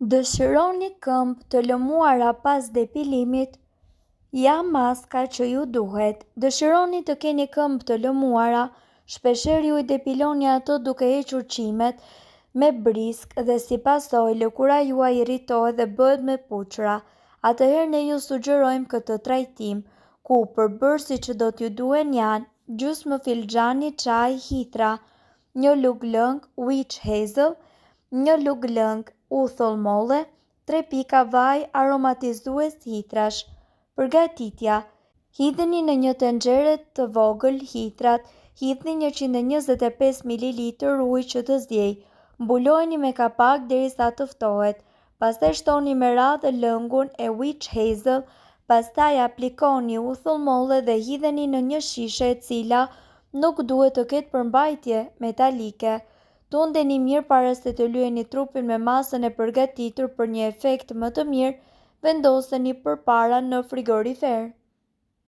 Dëshironi këmbë të lëmuara pas depilimit? Ja maska që ju duhet. Dëshironi të keni këmbë të lëmuara, shpeshherë ju i depiloni ato duke hequr qimet me brisk dhe si pasojë lëkura juaj rritohet dhe bëhet me puçra. Atëherë ne ju sugjerojmë këtë trajtim, ku përbërësit që do t'ju duhen janë gjysmë filxhani çaj hithra, një lugë lëng witch hazel, një lugë lëng uthull molle, 3 pika vaj aromatizues hitrash. Përgatitja: hidheni në një tenxhere të vogël hithrat, hidhni 125 ml ujë që të zjej, mbulojini me kapak derisa të ftohet, pastaj shtoni me radhë lëngun e witch hazel, pastaj aplikoni uthull molle dhe hidheni në një shishe e cila nuk duhet të ketë përmbajtje metalike. Tundeni mirë para se të lyeni trupin me masën e përgatitur për një efekt më të mirë, vendoseni përpara në frigorifer.